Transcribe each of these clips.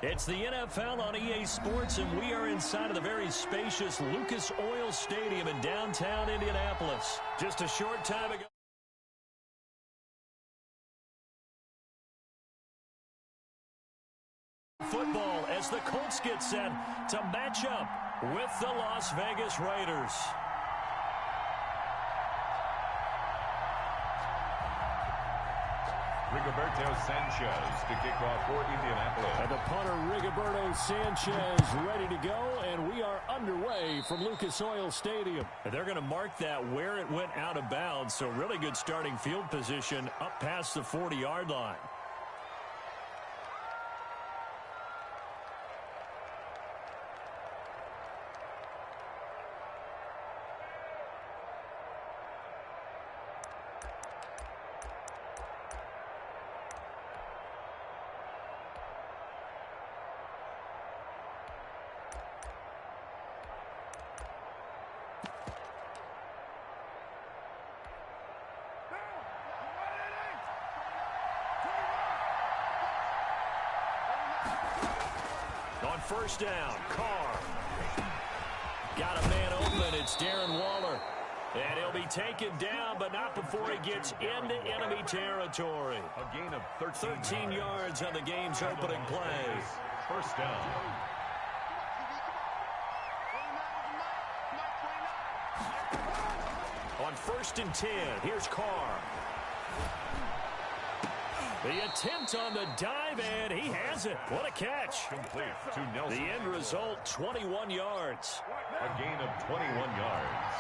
It's the NFL on EA Sports, and we are inside of the very spacious Lucas Oil Stadium in downtown Indianapolis. Just a short time ago. Football as the Colts get set to match up with the Las Vegas Raiders. Rigoberto Sanchez to kick off for Indianapolis. And the punter, Rigoberto Sanchez, ready to go, and we are underway from Lucas Oil Stadium. And they're going to mark that where it went out of bounds, so really good starting field position up past the 40-yard line. On first down, Carr. Got a man open. It's Darren Waller. And he'll be taken down, but not before he gets into enemy territory. A gain of 13 yards on the game's opening play. First down. On first and 10, here's Carr. The attempt on the dive, and he has it. What a catch. Complete to Nelson. The end result, 21 yards. A gain of 21 yards.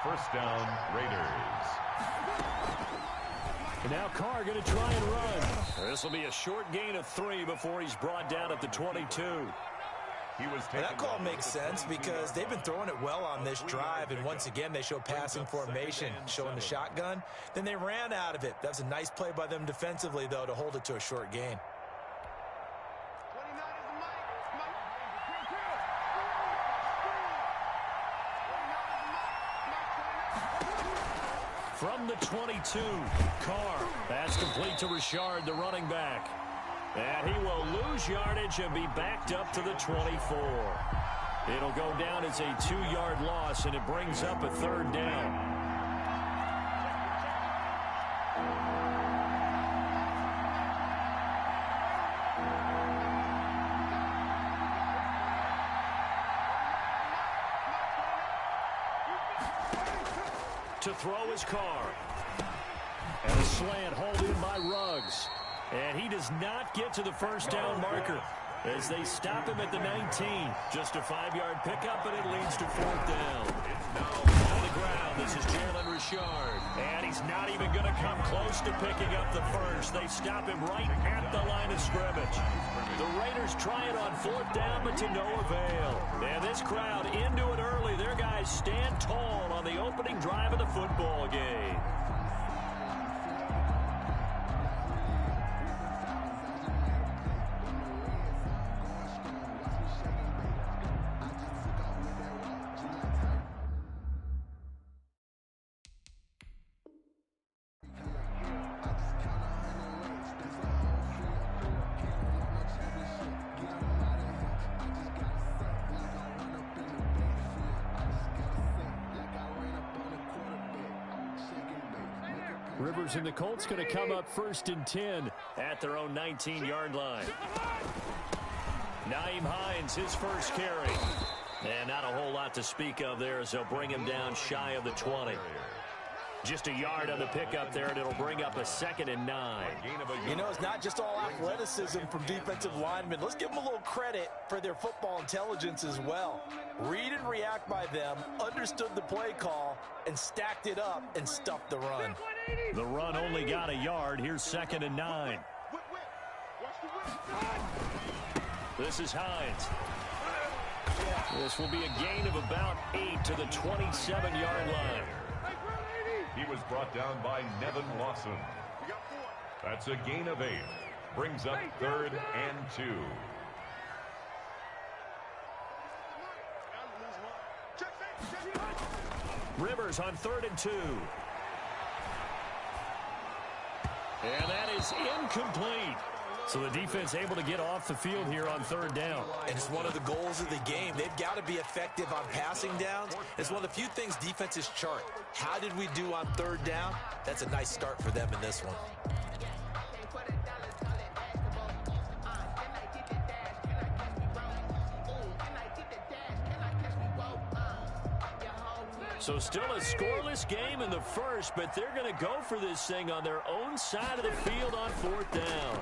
First down, Raiders. And now Carr going to try and run. This will be a short gain of 3 before he's brought down at the 22. That call makes sense because they've been throwing it well on this drive, and once again they show passing formation, showing the shotgun. Then they ran out of it. That was a nice play by them defensively, though, to hold it to a short gain. From the 22, Carr. That's complete to Richard, the running back. And he will lose yardage and be backed up to the 24. It'll go down as a 2-yard loss, and it brings up a third down. To throw his Carr. And a slant hauled in by Ruggs. And he does not get to the first down marker as they stop him at the 19. Just a 5-yard pickup, and it leads to fourth down. On the ground, this is Jalen Richard. And he's not even going to come close to picking up the first. They stop him right at the line of scrimmage. The Raiders try it on fourth down, but to no avail. And this crowd into it early. Their guys stand tall on the opening drive of the football game. Rivers and the Colts going to come up first and 10 at their own 19-yard line. Nyheim Hines, his first carry. And not a whole lot to speak of there as they'll bring him down shy of the 20. Just a yard on the pickup there, and it'll bring up a 2nd and 9. You know, it's not just all athleticism from defensive linemen. Let's give them a little credit for their football intelligence as well. Read and react by them, understood the play call, and stacked it up and stuffed the run. The run only got a yard. Here's 2nd and 9. This is Hines. This will be a gain of about 8 to the 27-yard line. He was brought down by Nevin Lawson. That's a gain of 8. Brings up 3rd and 2. Rivers on 3rd and 2. And that is incomplete. So the defense able to get off the field here on third down. And it's one of the goals of the game. They've got to be effective on passing downs. It's one of the few things defenses chart. How did we do on third down? That's a nice start for them in this one. So still a scoreless game in the first, but they're going to go for this thing on their own side of the field on fourth down.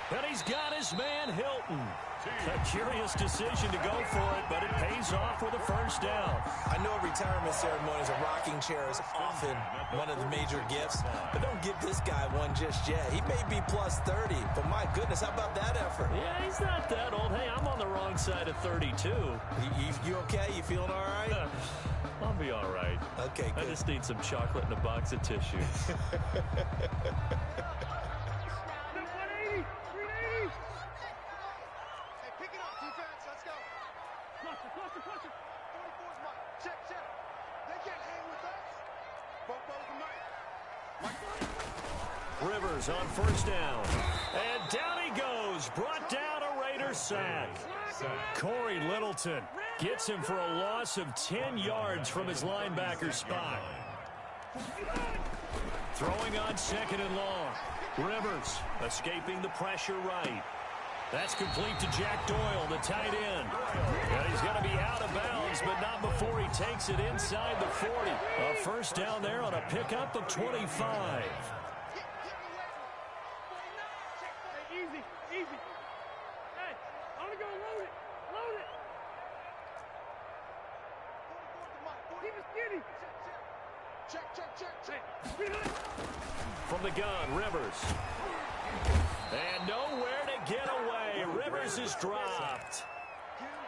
And he's got his man, Hilton. A curious decision to go for it, but it pays off with a first down. I know retirement ceremonies, a rocking chair is often one of the major gifts, but don't give this guy one just yet. He may be plus 30, but my goodness, how about that effort? Yeah, he's not that old. Hey, I'm on the wrong side of 32. You okay? You feeling all right? I'll be all right. Okay, good. I just need some chocolate and a box of tissue. Rivers on first down. And down he goes. Brought down a Raider sack. Corey Littleton gets him for a loss of 10 yards from his linebacker spot. Throwing on second and long. Rivers escaping the pressure right. That's complete to Jack Doyle, the tight end. And he's going to be out of bounds, but not before he takes it inside the 40. A first down there on a pickup of 25. From the gun, Rivers. And nowhere to get away. Rivers is dropped.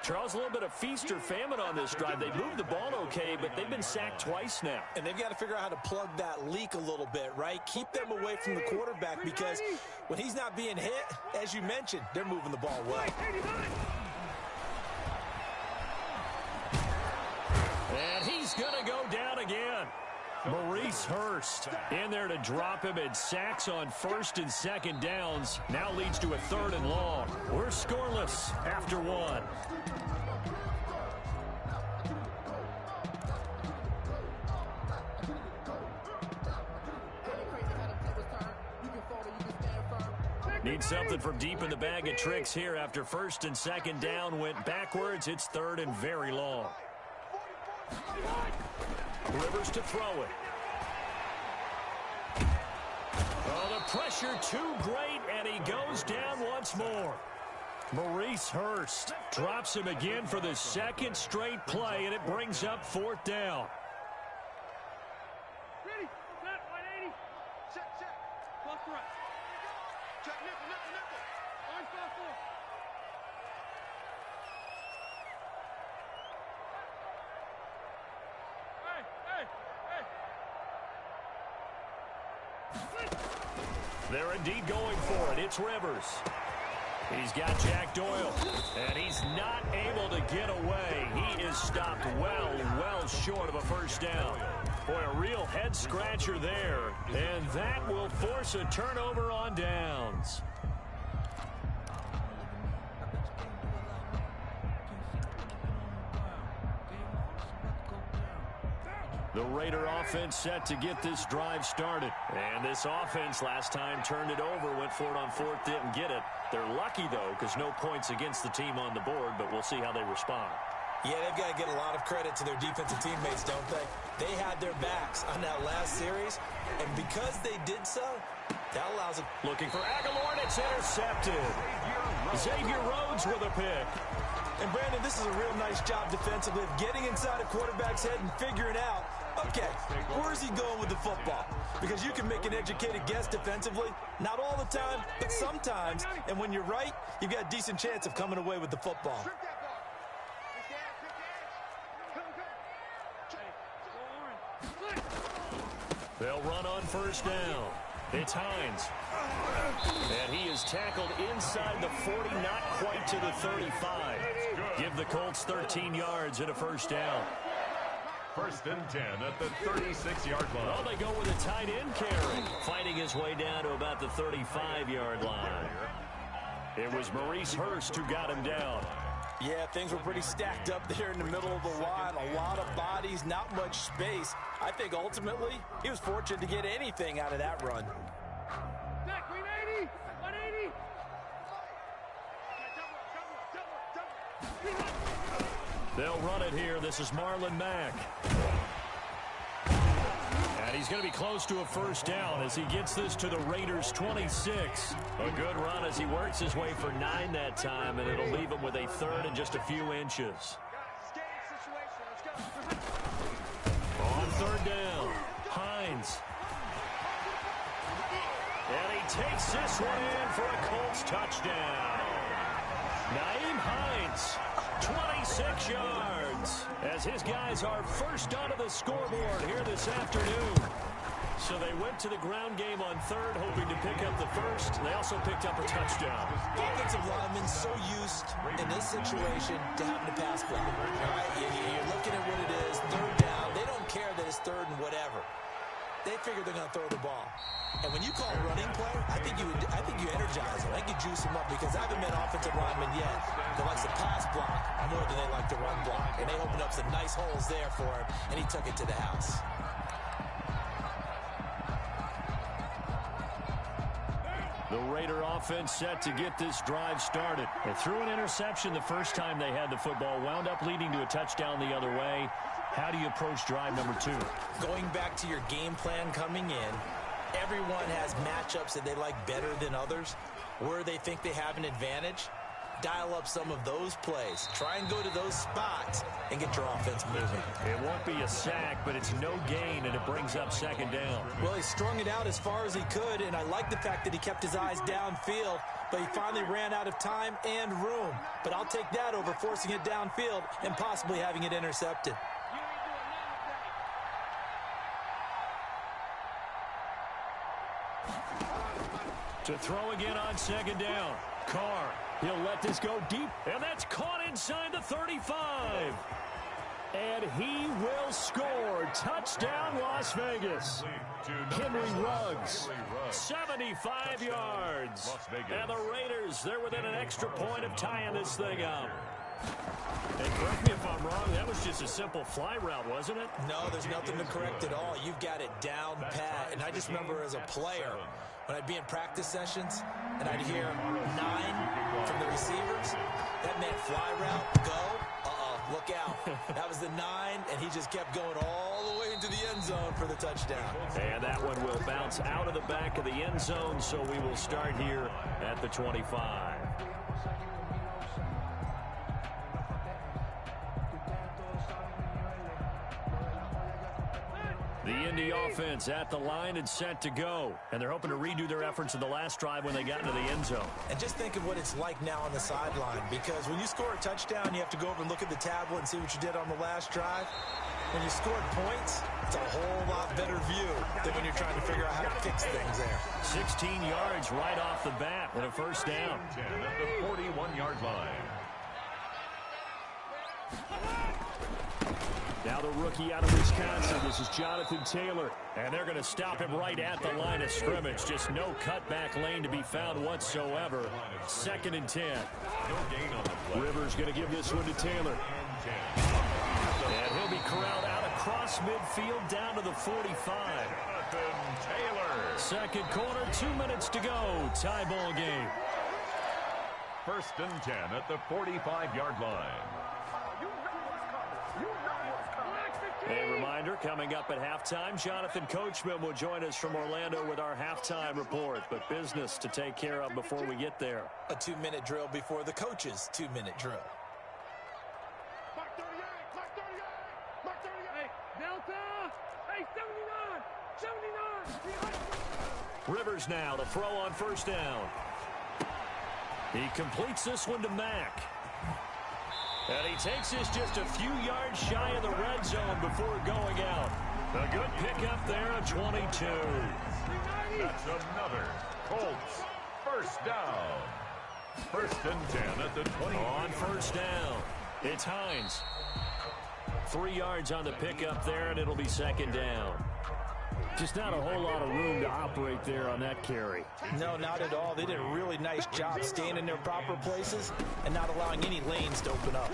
Charles, a little bit of feast or famine on this drive. They moved the ball okay, but they've been sacked twice now. And they've got to figure out how to plug that leak a little bit, right? Keep them away from the quarterback, because when he's not being hit, as you mentioned, they're moving the ball well. And he's going to go down again. Maurice Hurst in there to drop him, and sacks on first and second downs. Now leads to a third and long. We're scoreless after one. Need something from deep in the bag of tricks here after first and second down went backwards. It's third and very long. Rivers to throw it. Oh, the pressure too great, and he goes down once more. Maurice Hurst drops him again for the second straight play, and it brings up fourth down. Ready, set, 180. Check. Plus the right. Check, nickel. Orange 5-4. They're indeed going for it. It's Rivers. He's got Jack Doyle, and he's not able to get away. He is stopped well short of a first down. Boy, a real head-scratcher there, and that will force a turnover on downs. The Raider offense set to get this drive started. And this offense last time turned it over, went for it on fourth, didn't get it. They're lucky, though, because no points against the team on the board, but we'll see how they respond. Yeah, they've got to get a lot of credit to their defensive teammates, don't they? They had their backs on that last series, and because they did so, that allows it. Looking for Aguilar, and it's intercepted. Xavier Rhodes with a pick. And, Brandon, this is a real nice job defensively of getting inside a quarterback's head and figuring out, okay, where's he going with the football? Because you can make an educated guess defensively. Not all the time, but sometimes. And when you're right, you've got a decent chance of coming away with the football. They'll run on first down. It's Hines. And he is tackled inside the 40, not quite to the 35. Give the Colts 13 yards and a first down. First and 10 at the 36-yard line. Well, they go with a tight end carry, fighting his way down to about the 35-yard line. It was Maurice Hurst who got him down. Yeah, things were pretty stacked up there in the middle of the line. A lot of bodies, not much space. I think ultimately he was fortunate to get anything out of that run. Jack, 180, 180. They'll run it here. This is Marlon Mack. And he's going to be close to a first down as he gets this to the Raiders' 26. A good run as he works his way for 9 that time, and it'll leave him with a third and just a few inches. On third down, Hines. And he takes this one in for a Colts touchdown. Nyheim Hines, 26 yards, as his guys are first onto the scoreboard here this afternoon. So they went to the ground game on third, hoping to pick up the first. They also picked up a touchdown. Offensive linemen so used in this situation to having to pass block. All right? You're looking at what it is, third down. They don't care that it's third and whatever. They figure they're going to throw the ball. And when you call a running play, I think you energize them. I think you juice them up, because I haven't met offensive linemen yet that likes to pass block more than they like to run block. And they opened up some nice holes there for him, and he took it to the house. The Raider offense set to get this drive started. They threw an interception the first time they had the football, wound up leading to a touchdown the other way. How do you approach drive number 2? Going back to your game plan coming in, everyone has matchups that they like better than others. Where they think they have an advantage, dial up some of those plays. Try and go to those spots and get your offense moving. It won't be a sack, but it's no gain, and it brings up second down. Well, he strung it out as far as he could, and I like the fact that he kept his eyes downfield, but he finally ran out of time and room. But I'll take that over forcing it downfield and possibly having it intercepted. To throw again on second down. Carr, he'll let this go deep, and that's caught inside the 35. And he will score. Touchdown, Las Vegas. Henry Ruggs, 75 yards. And the Raiders, they're within an extra point of tying this thing up. And correct me if I'm wrong, that was just a simple fly route, wasn't it? No, there's nothing to correct at all. You've got it down pat. And I just remember as a player, when I'd be in practice sessions and I'd hear 9 from the receivers, that meant fly route, go, look out. That was the 9, and he just kept going all the way into the end zone for the touchdown. And that one will bounce out of the back of the end zone, so we will start here at the 25. The Indy offense at the line and set to go. And they're hoping to redo their efforts in the last drive when they got into the end zone. And just think of what it's like now on the sideline, because when you score a touchdown, you have to go over and look at the tablet and see what you did on the last drive. When you scored points, it's a whole lot better view than when you're trying to figure out how to fix things there. 16 yards right off the bat and a first down. 10 at the 41-yard line. Now the rookie out of Wisconsin, this is Jonathan Taylor. And they're going to stop him right at the line of scrimmage. Just no cutback lane to be found whatsoever. 2nd and 10. No gain on the play. Rivers going to give this one to Taylor. And he'll be corralled out across midfield down to the 45. Jonathan Taylor. Second quarter, 2 minutes to go. Tie ball game. 1st and 10 at the 45-yard line. A reminder, coming up at halftime, Jonathan Coachman will join us from Orlando with our halftime report. But business to take care of before we get there. A 2-minute drill before the coach's 2-minute drill. Mark 38, Mark 38, Mark 38. Hey, Delta. Hey, 79, 79. Rivers now to throw on first down. He completes this one to Mack. And he takes this just a few yards shy of the red zone before going out. A good pickup there, a 22. That's another Colts first down. 1st and 10 at the 20. On first down, it's Hines. 3 yards on the pickup there, and it'll be second down. Just not a whole lot of room to operate there on that carry. No, not at all. They did a really nice job staying in their proper places and not allowing any lanes to open up.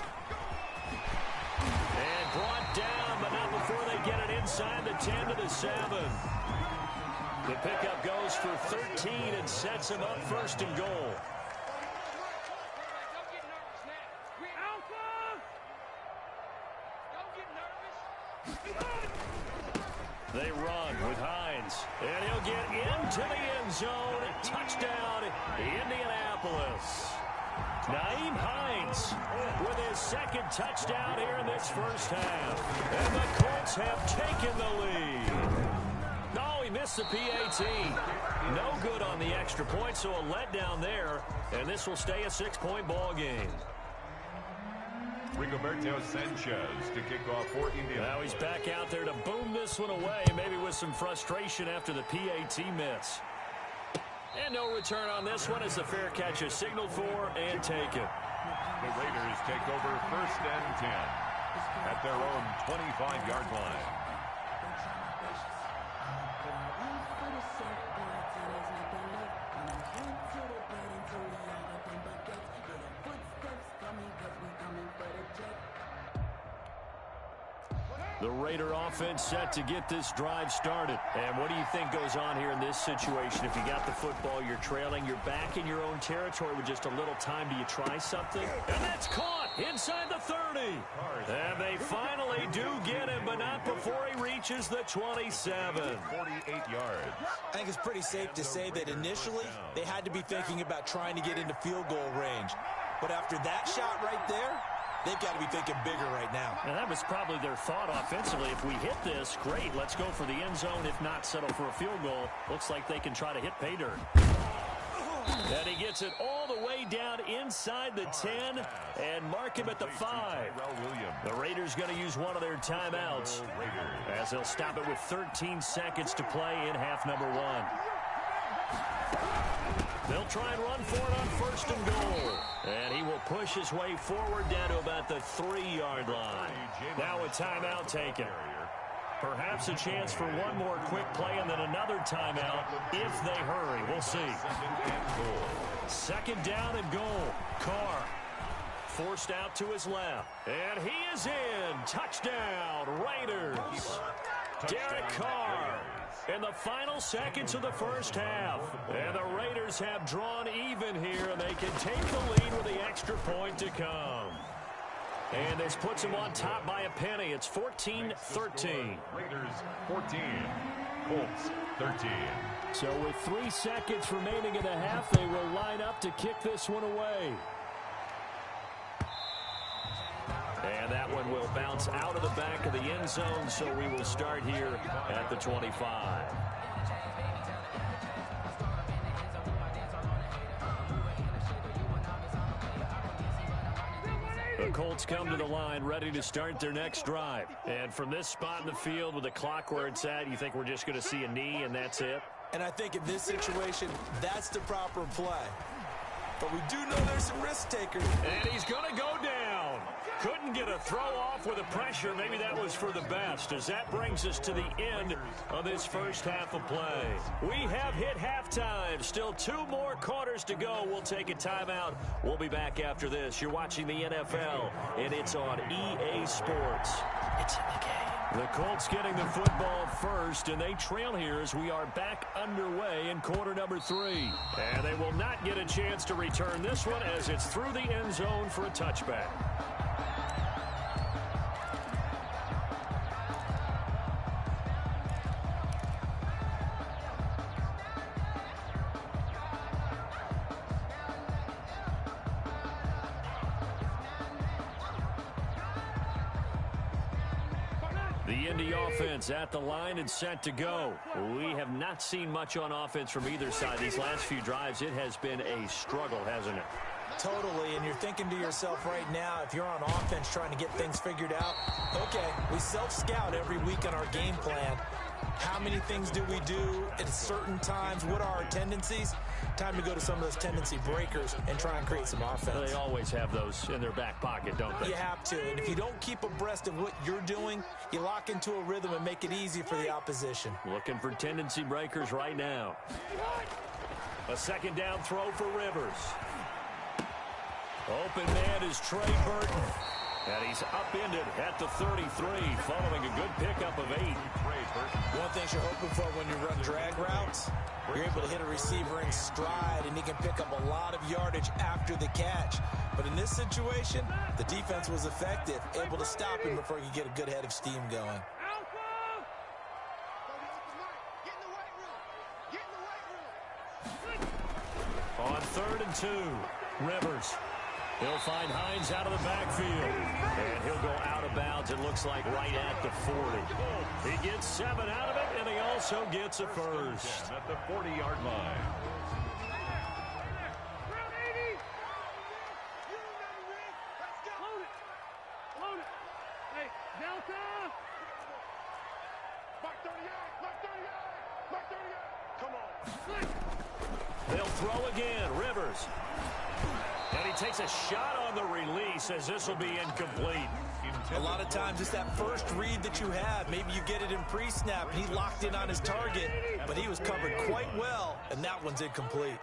And brought down, but not before they get it inside the 10 to the 7. The pickup goes for 13 and sets him up first and goal. They run with Hines, and he'll get into the end zone. Touchdown, Indianapolis. Nyheim Hines with his second touchdown here in this first half. And the Colts have taken the lead. No, he missed the PAT. No good on the extra point, so a letdown there. And this will stay a 6-point ball game. Rigoberto Sanchez to kick off for Indianapolis. Now he's back out there to boom this one away, maybe with some frustration after the PAT miss. And no return on this one as the fair catch is signaled for and taken. The Raiders take over 1st and 10 at their own 25-yard line. The Raider offense set to get this drive started. And what do you think goes on here in this situation? If you got the football, you're trailing, you're back in your own territory with just a little time. Do you try something? And that's caught inside the 30. And they finally do get him, but not before he reaches the 27. 48 yards. I think it's pretty safe to say that initially they had to be thinking about trying to get into field goal range. But after that shot right there, they've got to be thinking bigger right now. And that was probably their thought offensively. If we hit this, great, let's go for the end zone. If not, settle for a field goal. Looks like they can try to hit pay dirt. And he gets it all the way down inside the 10 and mark him at the 5. The Raiders going to use one of their timeouts as they'll stop it with 13 seconds to play in half number 1. They'll try and run for it on 1st and goal. And he will push his way forward down to about the 3-yard line. Now a timeout taken. Perhaps a chance for one more quick play and then another timeout if they hurry. We'll see. 2nd down and goal. Carr forced out to his left. And he is in. Touchdown, Raiders. Derek Carr in the final seconds of the first half. And the Raiders have drawn even here, and they can take the lead with the extra point to come. And this puts them on top by a penny. It's 14-13. Raiders 14, Colts 13. So with 3 seconds remaining in the half, they will line up to kick this one away. And that one will bounce out of the back of the end zone, so we will start here at the 25. The Colts come to the line ready to start their next drive. And from this spot in the field with the clock where it's at, you think we're just going to see a knee and that's it? And I think in this situation, that's the proper play. But we do know there's some risk takers. And he's going to go down. Couldn't get a throw off with the pressure. Maybe that was for the best, as that brings us to the end of this first half of play. We have hit halftime. Still 2 more quarters to go. We'll take a timeout. We'll be back after this. You're watching the NFL, and it's on EA Sports. It's in the game. The Colts getting the football first, and they trail here as we are back underway in quarter number 3. And they will not get a chance to return this one as it's through the end zone for a touchback. The Indy offense at the line and set to go. We have not seen much on offense from either side. These last few drives, it has been a struggle, hasn't it? Totally, and you're thinking to yourself right now, if you're on offense trying to get things figured out, okay, we self-scout every week on our game plan, How many things do we do at certain times? What are our tendencies? Time to go to some of those tendency breakers and try and create some offense. They always have those in their back pocket, don't they? You have to, and if you don't keep abreast of what you're doing, you lock into a rhythm and make it easy for the opposition. Looking for tendency breakers right now. A second down throw for Rivers. Open man is Trey Burton. And he's upended at the 33, following a good pickup of 8. One thing you're hoping for when you run drag routes, you're able to hit a receiver in stride, and he can pick up a lot of yardage after the catch. But in this situation, the defense was effective, able to stop him before he could get a good head of steam going. On 3rd and 2, Rivers. He'll find Hines out of the backfield. And he'll go out of bounds, it looks like, right at the 40. He gets 7 out of it, and he also gets a first. At the 40-yard line. They'll throw again. Rivers. And he takes a shot on the release as this will be incomplete. A lot of times it's that first read that you have. Maybe you get it in pre-snap, and he locked in on his target, but he was covered quite well, and that one's incomplete.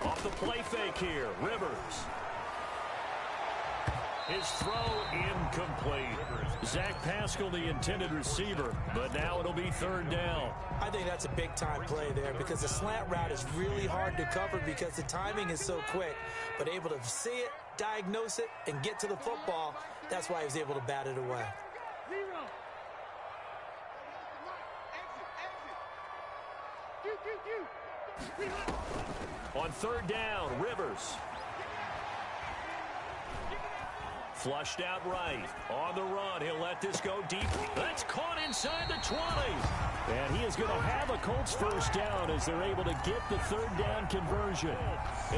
Off the play fake here, Rivers. His throw incomplete. Zach Pascal, the intended receiver, but now it'll be 3rd down. I think that's a big-time play there because the slant route is really hard to cover because the timing is so quick. But able to see it, diagnose it, and get to the football, that's why he was able to bat it away. On 3rd down, Rivers. Flushed out right. On the run, he'll let this go deep. That's caught inside the 20. And he is going to have a Colts first down as they're able to get the 3rd down conversion.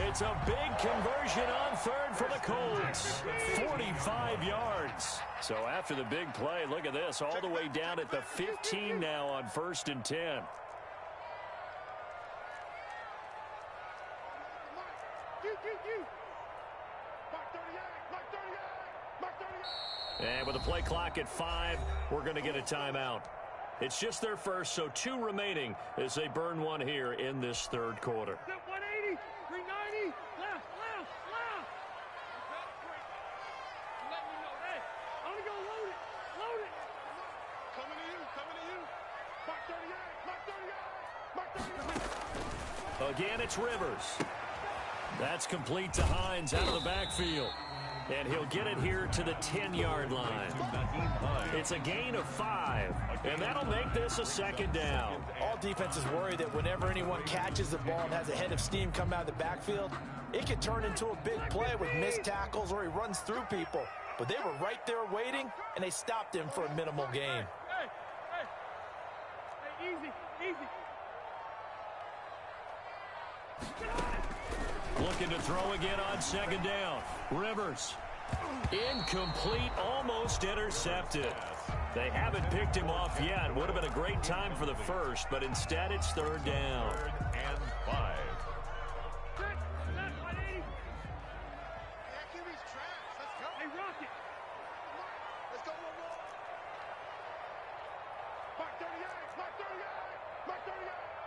It's a big conversion on 3rd for the Colts. 45 yards. So after the big play, look at this, all the way down at the 15 now on 1st and 10. And with the play clock at 5, we're going to get a timeout. It's just their first, so 2 remaining as they burn one here in this 3rd quarter. 180, 390, left. Let me know. Hey, I'm going to go load it. Coming to you. Mark 38, Again, it's Rivers. That's complete to Hines out of the backfield. And he'll get it here to the 10-yard line. It's a gain of 5, and that'll make this a 2nd down. All defenses worry that whenever anyone catches the ball and has a head of steam come out of the backfield, it could turn into a big play with missed tackles or he runs through people. But they were right there waiting, and they stopped him for a minimal gain. Hey, easy. Looking to throw again on 2nd down. Rivers. Incomplete, almost intercepted. They haven't picked him off yet. Would have been a great time for the first, but instead it's 3rd down. 3rd and 5. Hey, Rocket. Let's go. Mark 38.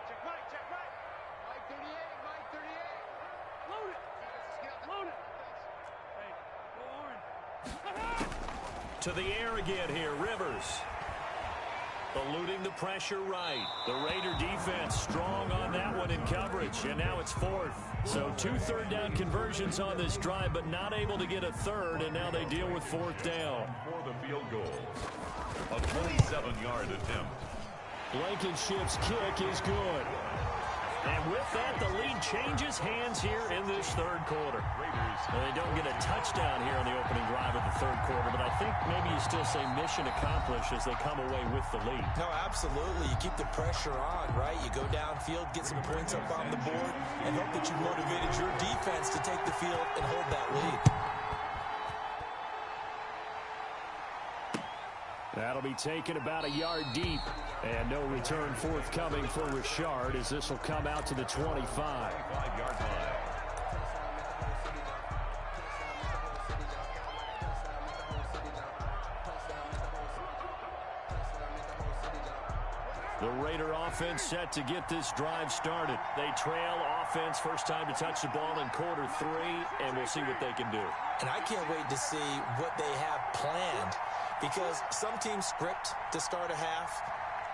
Check right. Mike 38. Load it. Hey, go Orange. To the air again here, Rivers. Eluding the pressure right. The Raider defense strong on that one in coverage, and now it's 4th. So 2 3rd down conversions on this drive, but not able to get a 3rd, and now they deal with 4th down. For the field goal. A 27-yard attempt. Blankenship's kick is good. And with that, the lead changes hands here in this 3rd quarter. And they don't get a touchdown here on the opening drive of the 3rd quarter, but I think maybe you still say mission accomplished as they come away with the lead. No, absolutely. You keep the pressure on, right? You go downfield, get some points up on the board, and hope that you motivated your defense to take the field and hold that lead. That'll be taken about a yard deep. And no return forthcoming for Richard as this will come out to the 25. 5-yard line. The Raider offense set to get this drive started. They trail offense, first time to touch the ball in quarter 3, and we'll see what they can do. And I can't wait to see what they have planned, because some teams script to start a half.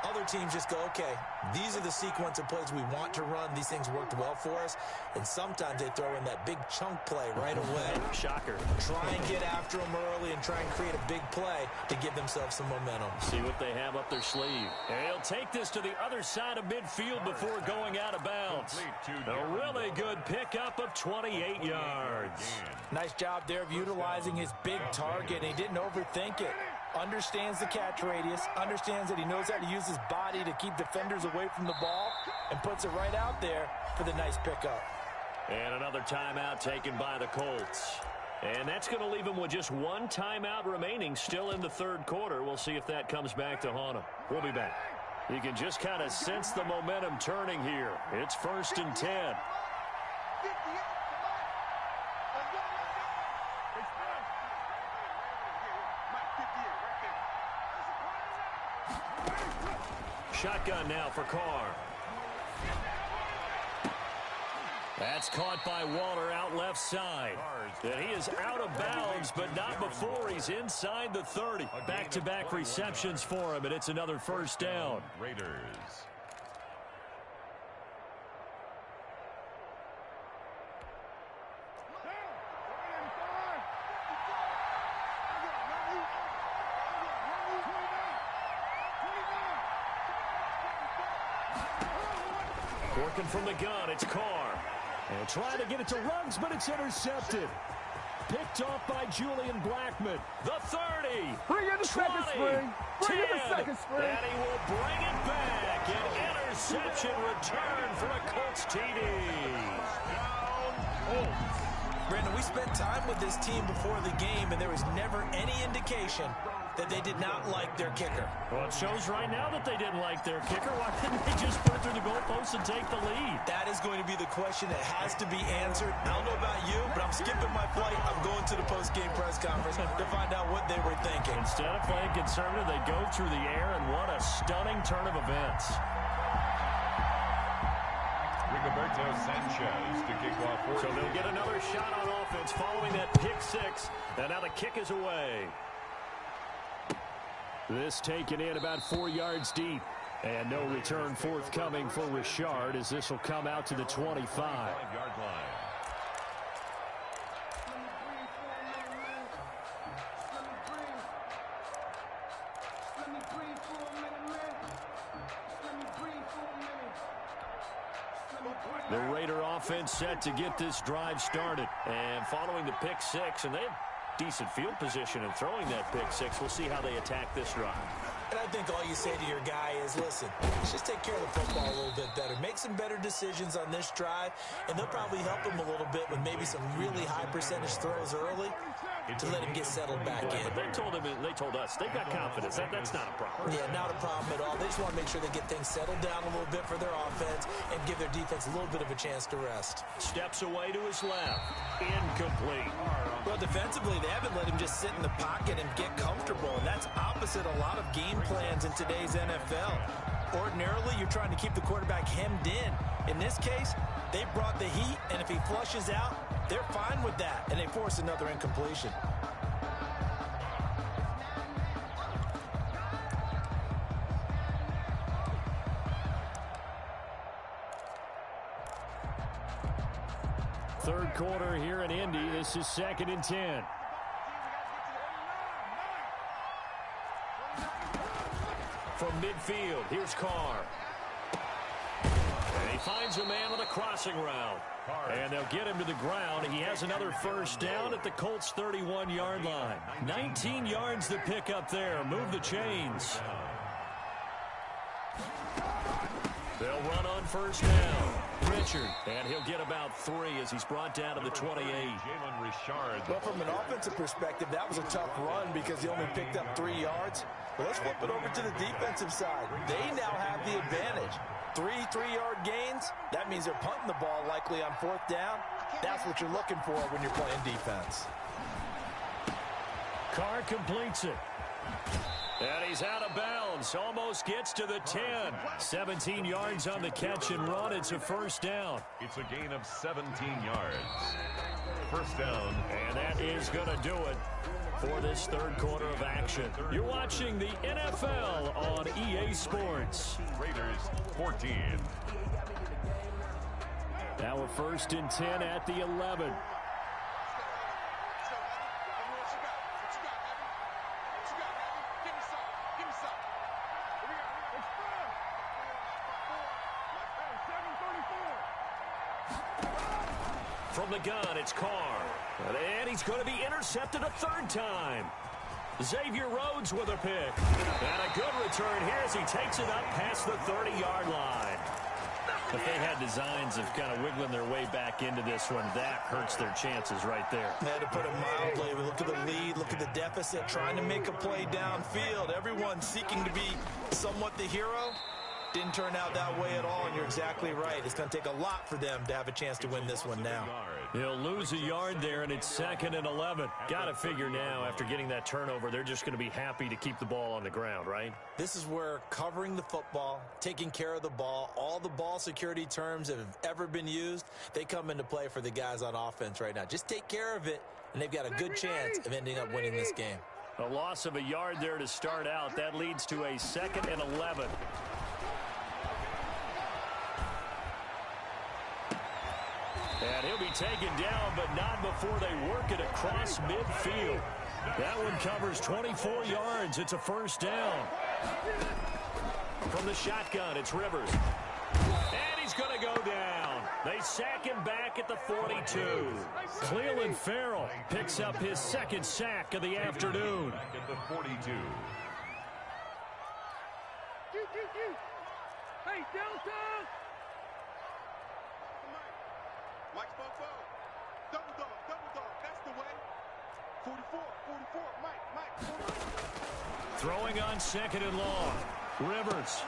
Other teams just go, okay, these are the sequence of plays we want to run. These things worked well for us. And sometimes they throw in that big chunk play right away. Shocker. Try and get after them early and try and create a big play to give themselves some momentum. See what they have up their sleeve. And he'll take this to the other side of midfield before going out of bounds. A really good pickup of 28 yards. Nice job there of utilizing his big target. He didn't overthink it. Understands the catch radius, understands that he knows how to use his body to keep defenders away from the ball, and puts it right out there for the nice pickup. And another timeout taken by the Colts. And that's going to leave them with just one timeout remaining still in the third quarter. We'll see if that comes back to haunt them. We'll be back. You can just kind of sense the momentum turning here. It's 1st and 10. Shotgun now for Carr. That's caught by Waller out left side. And he is out of bounds, but not before he's inside the 30. Back-to-back receptions for him, and it's another first down. Raiders. Working from the gun, it's Carr. And trying to get it to Ruggs, but it's intercepted. Picked off by Julian Blackman. The 30. Bring in the 20, second spring. Bring in the second spring. And he will bring it back. An interception return for a Colts TD. Brandon, we spent time with this team before the game, and there was never any indication that they did not like their kicker. Well, it shows right now that they didn't like their kicker. Why didn't they just put it through the goalpost and take the lead? That is going to be the question that has to be answered. I don't know about you, but I'm skipping my flight. I'm going to the post-game press conference to find out what they were thinking. Instead of playing conservative, they go through the air, and what a stunning turn of events. Rigoberto Sanchez to kick off. So they'll get another shot on offense following that pick 6, and now the kick is away. This taken in about 4 yards deep. And no return forthcoming for Richard as this will come out to the 25. 5-yard line. The Raider offense set to get this drive started. And following the pick 6, and they have decent field position in throwing that pick 6. We'll see how they attack this drive. And I think all you say to your guy is, listen, let's just take care of the football a little bit better. Make some better decisions on this drive, and they'll probably help him a little bit with maybe some really high percentage throws early to let him get settled back in. But they told us they've got confidence. That's not a problem. Yeah, not a problem at all. They just want to make sure they get things settled down a little bit for their offense and give their defense a little bit of a chance to rest. Steps away to his left. Incomplete. Well, defensively, they haven't let him just sit in the pocket and get comfortable, and that's opposite a lot of game plans in today's NFL. Ordinarily, you're trying to keep the quarterback hemmed in. In this case, they brought the heat, and if he flushes out, they're fine with that, and they force another incompletion. Third quarter here in Indy. This is 2nd and 10. From midfield, here's Carr. And he finds a man with a crossing route. And they'll get him to the ground. He has another first down at the Colts' 31-yard line. 19 yards to pick up there. Move the chains. They'll run on first down. Richard, and he'll get about 3 as he's brought down to the 28. Jalen Richard. Well, from an offensive perspective, that was a tough run because he only picked up 3 yards. But let's flip it over to the defensive side. They now have the advantage. 3 3-yard gains, that means they're punting the ball likely on 4th down. That's what you're looking for when you're playing defense. Carr completes it. And he's out of bounds. Almost gets to the 10. 17 yards on the catch and run. It's a first down. It's a gain of 17 yards. First down. And that is going to do it for this third quarter of action. You're watching the NFL on EA Sports. Raiders 14. Now a 1st and 10 at the 11. From the gun, it's Carr. And he's going to be intercepted a 3rd time. Xavier Rhodes with a pick. And a good return here as he takes it up past the 30-yard line. If they had designs of kind of wiggling their way back into this one, that hurts their chances right there. They had to put it mildly. We look at the lead, look at the deficit, trying to make a play downfield. Everyone seeking to be somewhat the hero. Didn't turn out that way at all, and you're exactly right. It's going to take a lot for them to have a chance to win this one now. He'll lose a yard there, and it's 2nd and 11. Got to figure now, after getting that turnover, they're just going to be happy to keep the ball on the ground, right? This is where covering the football, taking care of the ball, all the ball security terms that have ever been used, they come into play for the guys on offense right now. Just take care of it, and they've got a good chance of ending up winning this game. A loss of a yard there to start out. That leads to a 2nd and 11. And he'll be taken down, but not before they work it across midfield. That one covers 24 yards. It's a first down. From the shotgun, it's Rivers. And he's going to go down. They sack him back at the 42. Cleveland Farrell picks up his 2nd sack of the afternoon. Back at the 42. Hey, Delta! Mike Spofo. Double dog, that's the way. 44, Mike, 44. Throwing on 2nd and long. Rivers.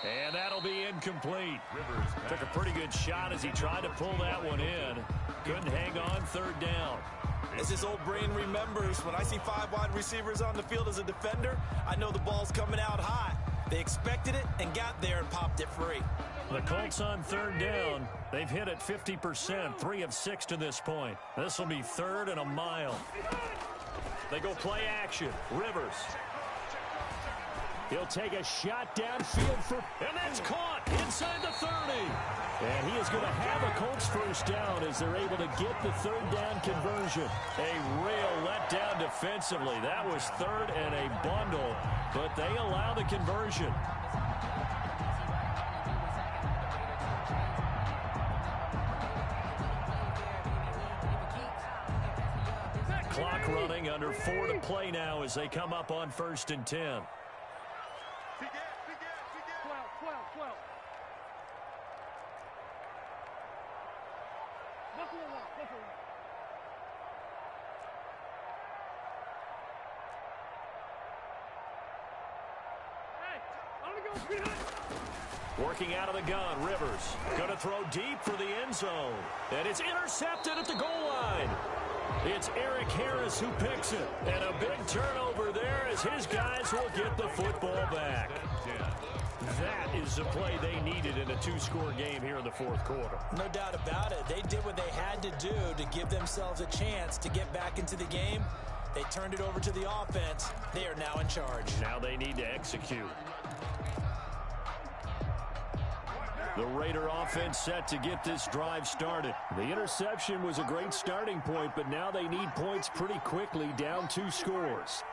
And that'll be incomplete. Rivers Took a pretty good shot as he tried to pull that one in. Couldn't hang on 3rd down. As his old brain remembers, when I see 5 wide receivers on the field as a defender, I know the ball's coming out high. They expected it and got there and popped it free. The Colts on 3rd down. They've hit it 50%, 3 of 6 to this point. This will be 3rd and a mile. They go play action. Rivers. He'll take a shot downfield and that's caught inside the 30. And he is going to have a Colts first down as they're able to get the 3rd down conversion. A real letdown defensively. That was 3rd and a bundle, but they allow the conversion. Clock running, under 4 to play now as they come up on 1st and 10. 12. Hey, I'm gonna go behind. Working out of the gun, Rivers. Going to throw deep for the end zone. And it's intercepted at the goal line. It's Eric Harris who picks it. And a big turnover there as his guys will get the football back. That is the play they needed in a 2-score game here in the 4th quarter. No doubt about it. They did what they had to do to give themselves a chance to get back into the game. They turned it over to the offense. They are now in charge. Now they need to execute. The Raider offense set to get this drive started. The interception was a great starting point, but now they need points pretty quickly, down 2 scores.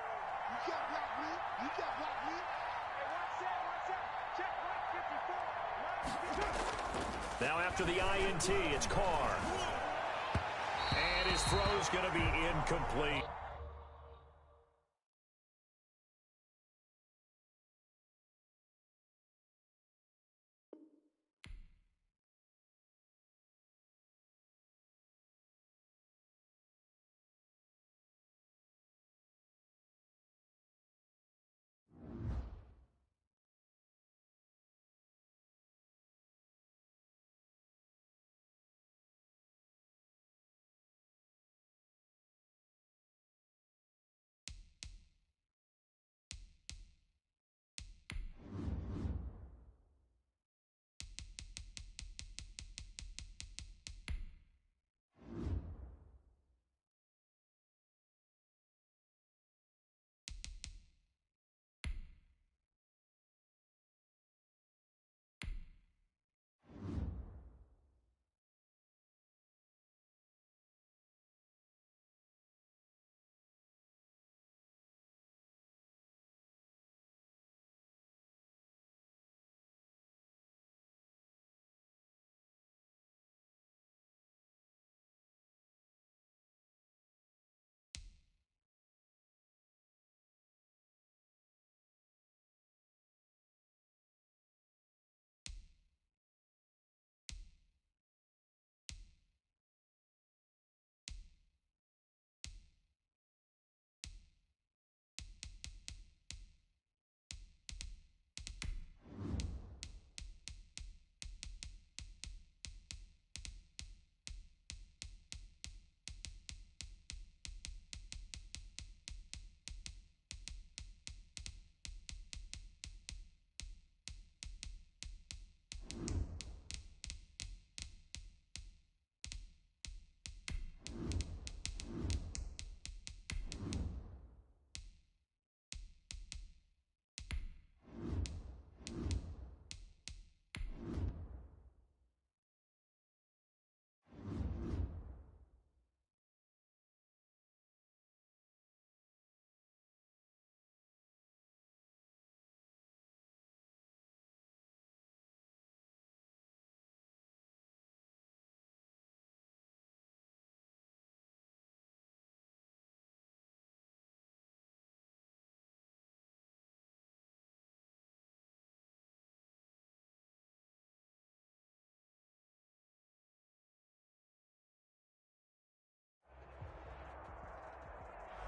Now after the INT, it's Carr. And his throw's going to be incomplete.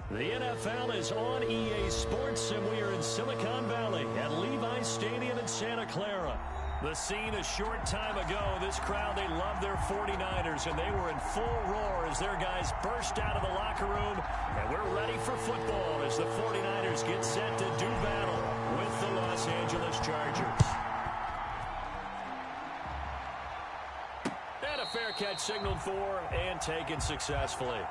The NFL is on EA Sports, and we are in Silicon Valley at Levi's Stadium in Santa Clara. The scene a short time ago, this crowd, they love their 49ers, and they were in full roar as their guys burst out of the locker room. And we're ready for football as the 49ers get set to do battle with the Los Angeles Chargers. And a fair catch signaled for and taken successfully.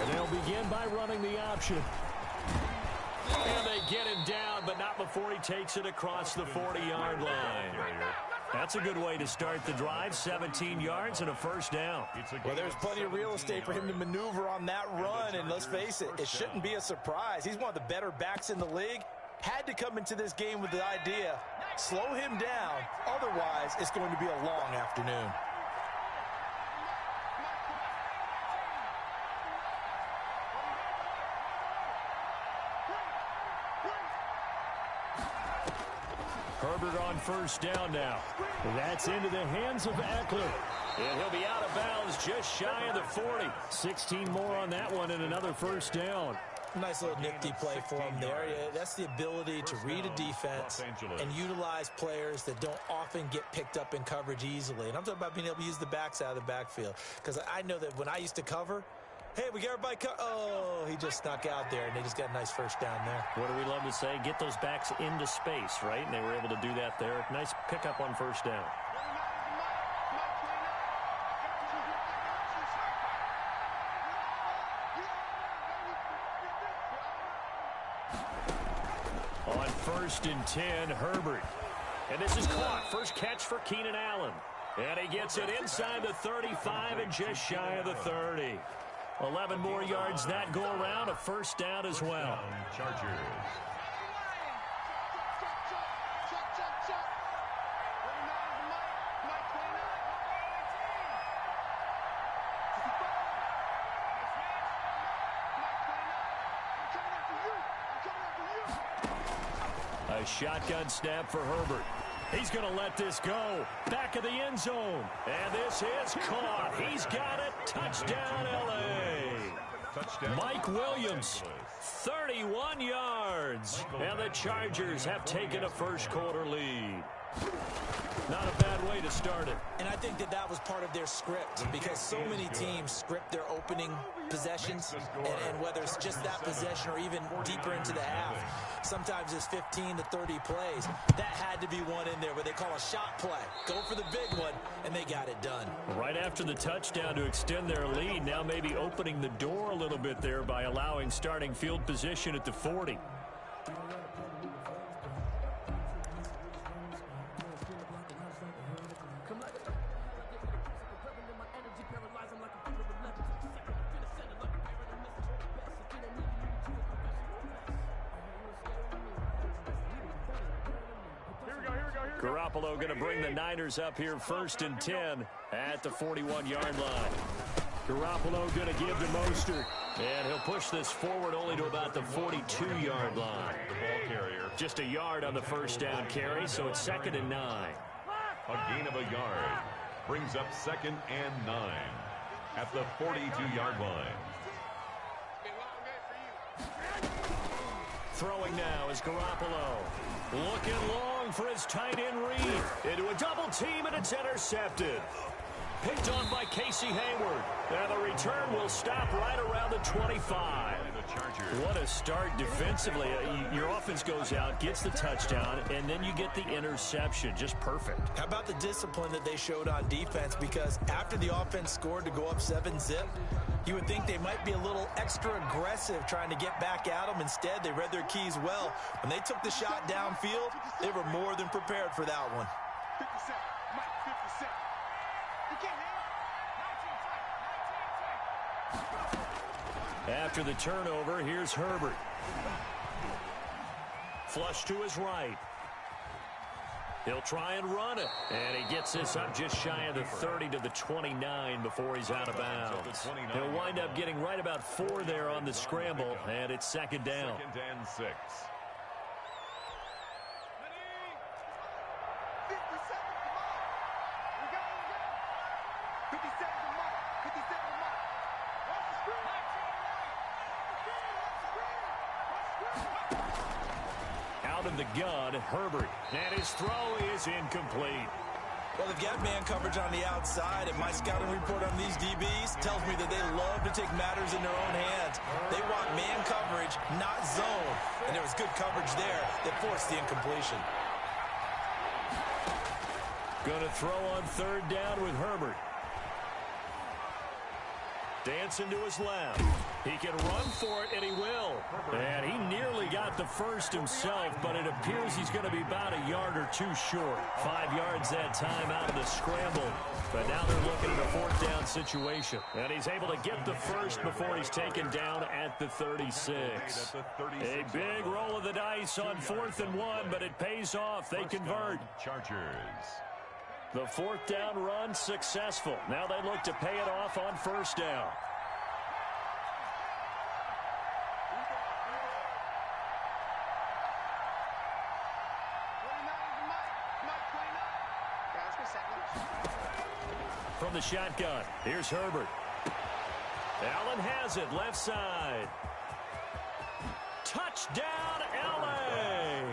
And they'll begin by running the option. And they get him down, but not before he takes it across the 40-yard line. That's a good way to start the drive, 17 yards and a first down. Well, there's plenty of real estate for him to maneuver on that run, and let's face it, it shouldn't be a surprise. He's one of the better backs in the league. Had to come into this game with the idea, slow him down, otherwise it's going to be a long afternoon. Herbert on first down now. That's into the hands of Eckler. And he'll be out of bounds just shy of the 40. 16 more on that one and another first down. Nice little nifty play for him there. That's the ability to read a defense and utilize players that don't often get picked up in coverage easily. And I'm talking about being able to use the backs out of the backfield. Because I know that when I used to cover, hey, we got everybody oh, he just snuck out there, and they just got a nice first down there. What do we love to say? Get those backs into space, right? And they were able to do that there. Nice pickup on first down. On 1st and 10, Herbert. And this is caught. First catch for Keenan Allen. And he gets it inside the 35 and just shy of the 30. 11 more yards that go around, a first down as well. Chargers. A shotgun snap for Herbert. He's going to let this go. Back of the end zone. And this is caught. He's got it. Touchdown, L.A. Touchdown. Mike Williams, 31 yards. And the Chargers have taken a first quarter lead. Not a bad way to start it. And I think that was part of their script, because so many teams script their opening possessions, and whether it's just that possession or even deeper into the half, sometimes it's 15 to 30 plays. That had to be one in there where they call a shot play. Go for the big one, and they got it done. Right after the touchdown to extend their lead, now maybe opening the door a little bit there by allowing starting field position at the 40. Garoppolo going to bring the Niners up here 1st and 10 at the 41-yard line. Garoppolo going to give to Mostert, and he'll push this forward only to about the 42-yard line. The ball carrier. Just a yard on the first down carry, so it's 2nd and 9. A gain of a yard. Brings up 2nd and 9 at the 42-yard line. Throwing now is Garoppolo. Looking long for his tight end read. Into a double team, and it's intercepted. Picked off by Casey Hayward. And the return will stop right around the 25. What a start defensively. Your offense goes out, gets the touchdown, and then you get the interception. Just perfect. How about the discipline that they showed on defense? Because after the offense scored to go up 7-zip, you would think they might be a little extra aggressive trying to get back at them. Instead, they read their keys well. When they took the shot downfield, they were more than prepared for that one. 50 Cent. Mike, 50 Cent. You can't have After the turnover, here's Herbert. Flush to his right. He'll try and run it. And he gets this up just shy of the 30 to the 29 before he's out of bounds. He'll wind up getting right about 4 there on the scramble, and it's second down. 2nd and 6. Out of the gun, Herbert. And his throw is incomplete. Well, they've got man coverage on the outside, and my scouting report on these DBs tells me that they love to take matters in their own hands. They want man coverage, not zone. And there was good coverage there that forced the incompletion. Going to throw on 3rd down with Herbert. Dancing to his left. He can run for it, and he will. And he nearly got the first himself, but it appears he's going to be about a yard or 2 short. 5 yards that time out of the scramble. But now they're looking at a 4th down situation. And he's able to get the first before he's taken down at the 36. A big roll of the dice on 4th and 1, but it pays off. They convert. Chargers. The 4th down run successful. Now they look to pay it off on 1st down. From the shotgun, here's Herbert. Allen has it, left side. Touchdown, L.A.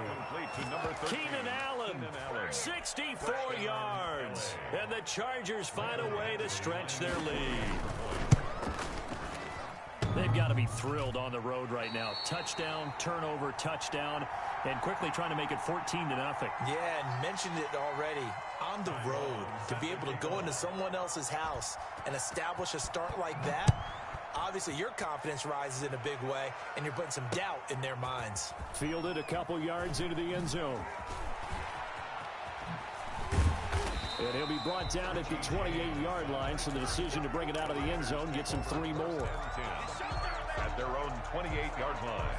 Keenan Allen, 64 yards. And the Chargers find a way to stretch their lead. They've got to be thrilled on the road right now. Touchdown, turnover, touchdown, and quickly trying to make it 14-0. Yeah, and mentioned it already. On the road, to be able to go into someone else's house and establish a start like that, obviously your confidence rises in a big way, and you're putting some doubt in their minds. Fielded a couple yards into the end zone. And he'll be brought down at the 28-yard line, so the decision to bring it out of the end zone gets him 3 more. At their own 28-yard line.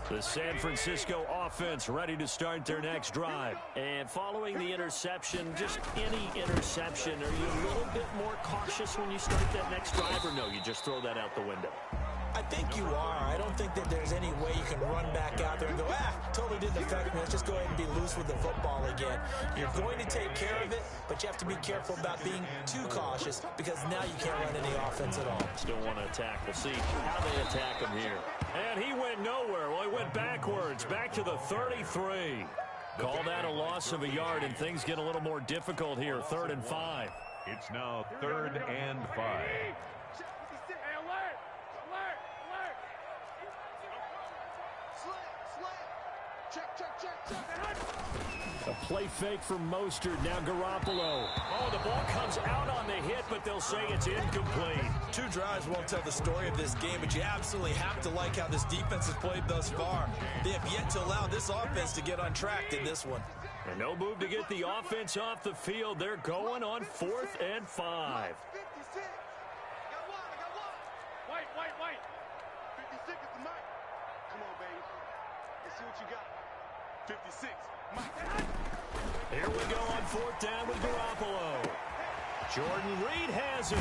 The San Francisco offense ready to start their next drive. And following the interception, just any interception, are you a little bit more cautious when you start that next drive, or no, you just throw that out the window? I think you are. I don't think that there's any way you can run back out there and go, totally didn't affect me. Let's just go ahead and be loose with the football again. You're going to take care of it, but you have to be careful about being too cautious because now you can't run any offense at all. Still want to attack. We'll see how they attack him here. And he went nowhere. Well, he went backwards, back to the 33. Call that a loss of a yard, and things get a little more difficult here. 3rd and 5. It's now 3rd and 5. A play fake from Mostert. Now Garoppolo. Oh, the ball comes out on the hit, but they'll say it's incomplete. 2 drives won't tell the story of this game, but you absolutely have to like how this defense has played thus far. They have yet to allow this offense to get untracked in this one. And no move to get the offense off the field. They're going on 4th and 5. 56. Wait. 56 is the mark. Come on, baby. Let's see what you got. 56. Here we go on 4th down with Garoppolo. Jordan Reed has it.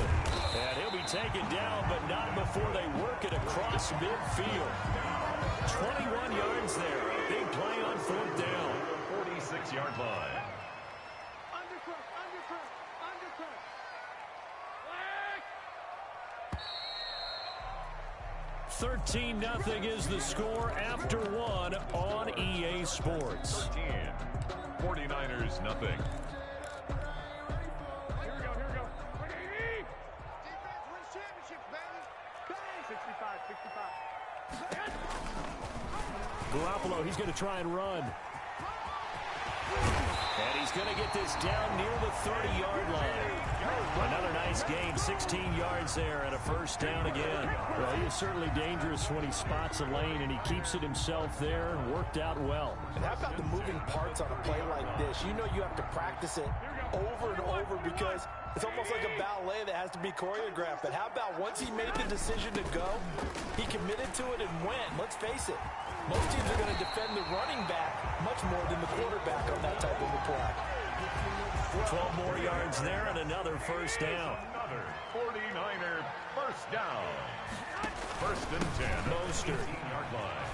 And he'll be taken down, but not before they work it across midfield. 21 yards there. Big play on 4th down. 46-yard line. Undercut. 13-0 is the score after 1 on EA Sports. 13. 49ers nothing. Here we go. Defense wins championships, baby. Bang. 65. Garoppolo, he's going to try and run. And he's going to get this down near the 30-yard line. Another nice gain, 16 yards there, and a first down again. Well, he is certainly dangerous when he spots a lane, and he keeps it himself there and worked out well. And how about the moving parts on a play like this? You know you have to practice it over and over because it's almost like a ballet that has to be choreographed. But how about once he made the decision to go, he committed to it and went. Let's face it, most teams are going to defend the running back much more than the quarterback on that type of a play. 12 more yards there and another first down. Another 49er first down. First and 10. Mostert. 18-yard line.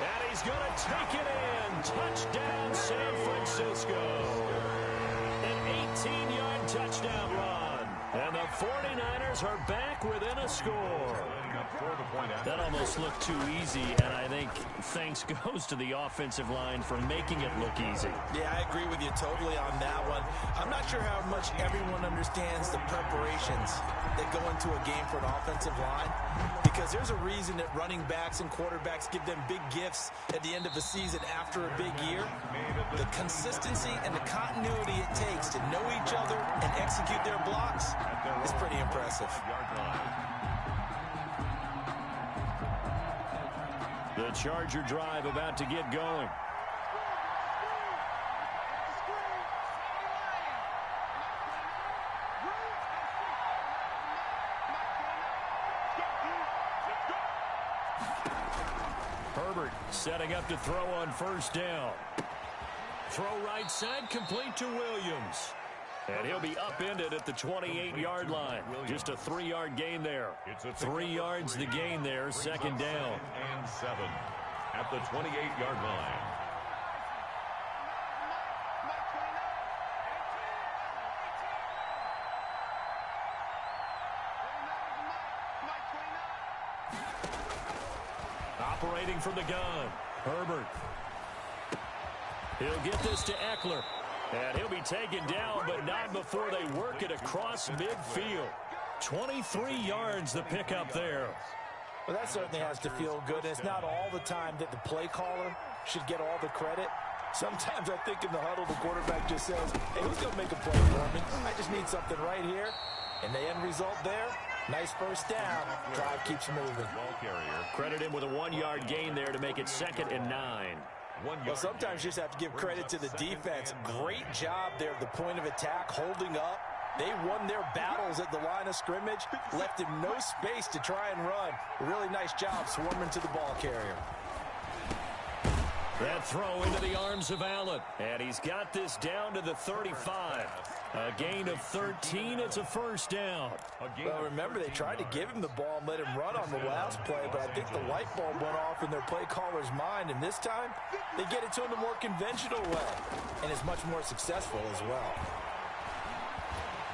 And he's going to take it in. Touchdown, San Francisco. An 18-yard touchdown run. And the 49ers are back within a score. That almost looked too easy, and I think thanks goes to the offensive line for making it look easy. Yeah, I agree with you totally on that one. I'm not sure how much everyone understands the preparations that go into a game for an offensive line, because there's a reason that running backs and quarterbacks give them big gifts at the end of the season after a big year. The consistency and the continuity it takes to know each other and execute their blocks is pretty impressive. The Charger drive about to get going. Herbert setting up to throw on first down. Throw right side, complete to Williams. And he'll be upended at the 28-yard line. Just a 3-yard gain there. 3 yards the gain there, second down. And 7 at the 28-yard line. Operating from the gun, Herbert. He'll get this to Eckler. And he'll be taken down, but not before they work it across midfield. 23 yards the pickup there. Well, that certainly has to feel good. It's not all the time that the play caller should get all the credit. Sometimes I think in the huddle, the quarterback just says, hey, who's going to make a play for me? I just need something right here. And the end result there, nice first down. Drive keeps moving. Ball carrier. Credit him with a 1-yard gain there to make it 2nd and 9. Well, sometimes you just have to give credit to the defense. Great job there at the point of attack, holding up. They won their battles at the line of scrimmage, left him no space to try and run. Really nice job swarming to the ball carrier. That throw into the arms of Allen. And he's got this down to the 35. A gain of 13. It's a first down. Well, remember, they tried to give him the ball and let him run on the last play, but I think the light bulb went off in their play caller's mind, and this time they get it to him the more conventional way, and is much more successful as well.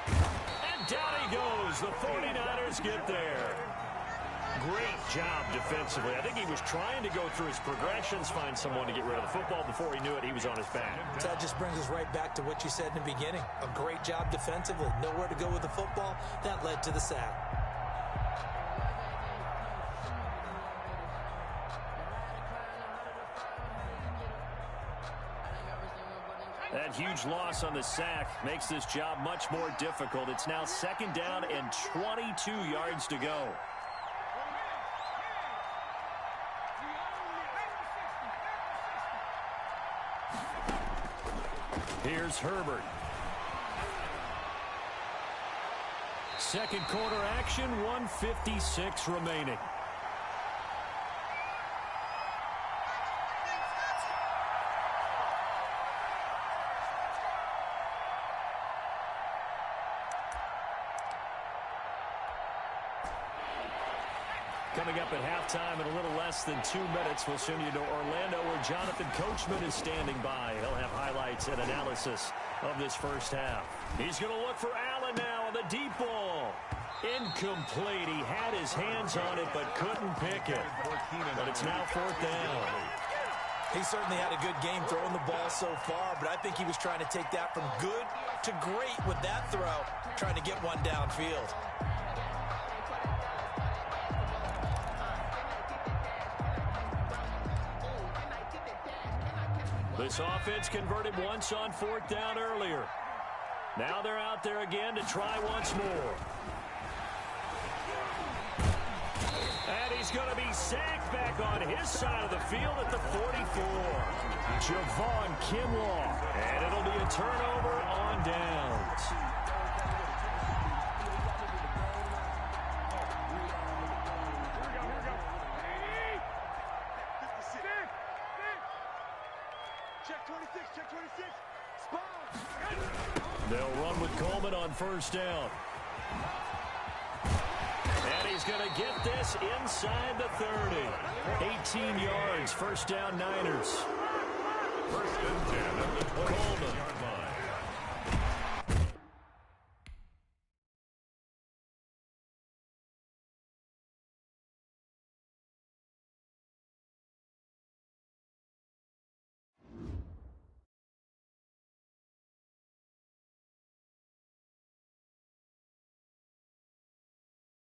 And down he goes. The 49ers get there. Great job defensively. I think he was trying to go through his progressions, find someone to get rid of the football. Before he knew it, he was on his back. So that just brings us right back to what you said in the beginning. A great job defensively. Nowhere to go with the football. That led to the sack. That huge loss on the sack makes this job much more difficult. It's now 2nd down and 22 yards to go. Here's Herbert. Second quarter action, 1:56 remaining. Coming up at halftime in a little less than 2 minutes, we'll send you to Orlando where Jonathan Coachman is standing by. He'll have highlights and analysis of this first half. He's going to look for Allen now on the deep ball. Incomplete. He had his hands on it but couldn't pick it. But it's now 4th down. He certainly had a good game throwing the ball so far, but I think he was trying to take that from good to great with that throw, trying to get one downfield. This offense converted once on 4th down earlier. Now they're out there again to try once more. And he's going to be sacked back on his side of the field at the 44. Javon Kinlaw. And it'll be a turnover on downs. Check 26, check 26. Spot. They'll run with Coleman on 1st down. And he's going to get this inside the 30. 18 yards, 1st down Niners. 1st and 10 at